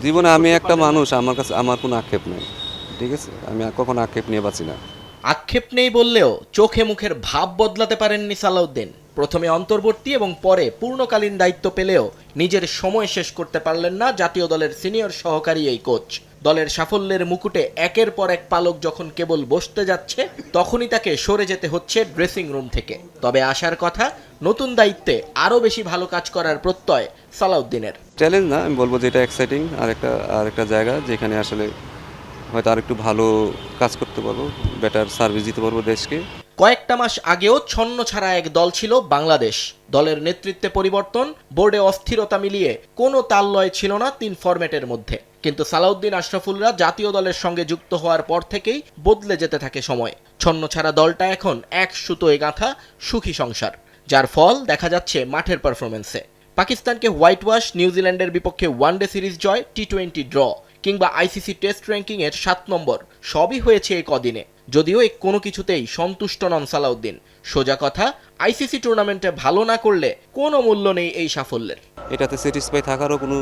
জীবনে আমি একটা মানুষ, আমার কাছে আমার কোনো আক্ষেপ নেই, ঠিক আছে? আমি কখনো আক্ষেপ নিয়ে বাঁচি না। আক্ষেপ নেই বললেও চোখে মুখের ভাব বদলাতে পারেননি সালাউদ্দিন। প্রথমে অন্তর্বর্তী এবং পরে পূর্ণকালীন দায়িত্ব পেলেও নিজের সময় শেষ করতে পারলেন না জাতীয় দলের সিনিয়র সহকারী এই কোচ। দলের সাফল্যের মুকুটে একের পর এক পালক যখন কেবল বসতে যাচ্ছে, তখনই তাকে সরে যেতে হচ্ছে ড্রেসিং রুম থেকে। তবে আসার কথা, নতুন দায়িত্বে আরও বেশি ভালো কাজ করার প্রত্যয় সালাউদ্দিনের। চ্যালেঞ্জ না, আমি বলবো যে এটা এক্সাইটিং, আরেকটা জায়গা যেখানে আসলে হয়তো আরেকটু ভালো কাজ করতে পারবো, বেটার সার্ভিস দিতে পারবো দেশকে। কয়েকটা মাস আগেও ছন্ন ছাড়া এক দল ছিল বাংলাদেশ। দলের নেতৃত্বে পরিবর্তন, বোর্ডে অস্থিরতা মিলিয়ে কোনো তাললয় ছিল না তিন ফরম্যাটের মধ্যে। কিন্তু সালাউদ্দিন আশরাফুলরা জাতীয় দলের সঙ্গে যুক্ত হওয়ার পর থেকেই বদলে যেতে থাকে সময়। ছন্ন ছাড়া দলটা এখন এক সুতোয় গাঁথা সুখী সংসার, যার ফল দেখা যাচ্ছে মাঠের পারফরমেন্সে। পাকিস্তানকে হোয়াইট ওয়াশ, নিউজিল্যান্ডের বিপক্ষে ওয়ানডে সিরিজ জয়, টি-20 ড্র, কিংবা আইসিসি টেস্ট র্যাঙ্কিংয়ের 7 নম্বর, সবই হয়েছে এই কদিনে। যদিও এই কোনো কিছুতেই সন্তুষ্ট নন সালাউদ্দিন। সোজা কথা, আইসিসি টুর্নামেন্টে ভালো না করলে কোনো মূল্য নেই এই সাফল্যের। এটাতে স্যাটিসফাই থাকারও কোনো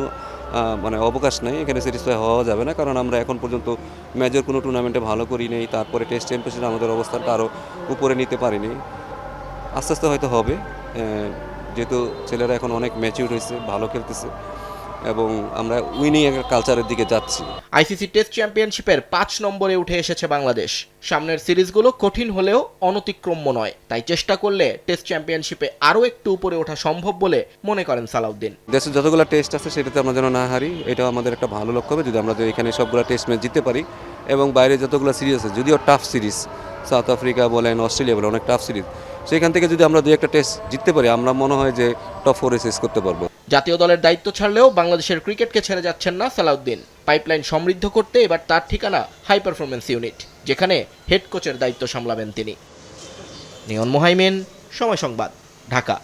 মানে অবকাশ নেই। এখানে স্যাটিসফাই হওয়া যাবে না, কারণ আমরা এখন পর্যন্ত মেজর কোনো টুর্নামেন্টে ভালো করি নেই। তারপরে টেস্ট চ্যাম্পিয়নশিপে আমাদের অবস্থানটা আরও উপরে নিতে পারিনি। আস্তে আস্তে হয়তো হবে, যেহেতু ছেলেরা এখন অনেক ম্যাচিউর হয়েছে, ভালো খেলতেছে এবং আমরা উইনিং একটা কালচারের দিকে যাচ্ছি। আইসিসি টেস্ট চ্যাম্পিয়নশিপের 5 নম্বরে উঠে এসেছে বাংলাদেশ। সামনের সিরিজগুলো কঠিন হলেও অনতিক্রম্য নয়, তাই চেষ্টা করলে টেস্ট চ্যাম্পিয়নশিপে আরও একটু উপরে ওঠা সম্ভব বলে মনে করেন সালাউদ্দিন। দেশে যতগুলো টেস্ট আছে সেটাতে আমরা যেন না হারি, এটাও আমাদের একটা ভালো লক্ষ্য হবে যদি আমরা এখানে সবগুলো টেস্ট ম্যাচ জিততে পারি। এবং বাইরে যতগুলো সিরিজ আছে, যদিও টাফ সিরিজ, সাউথ আফ্রিকা বলেন, অস্ট্রেলিয়া বলেন, অনেক টাফ সিরিজ, সেখান থেকে যদি আমরা 2-1টা টেস্ট জিততে পারি, আমরা মনে হয় যে টপ 4-এ শেষ করতে পারবো। জাতীয় দলের দায়িত্ব ছাড়লেও বাংলাদেশের ক্রিকেটকে ছেড়ে যাচ্ছেন না সালাউদ্দিন। পাইপলাইন সমৃদ্ধ করতে এবার তার ঠিকানা হাই পারফরমেন্স ইউনিট, যেখানে হেড কোচের দায়িত্ব সামলাবেন তিনি। নিয়ন মোহাইমেন, সময় সংবাদ, ঢাকা।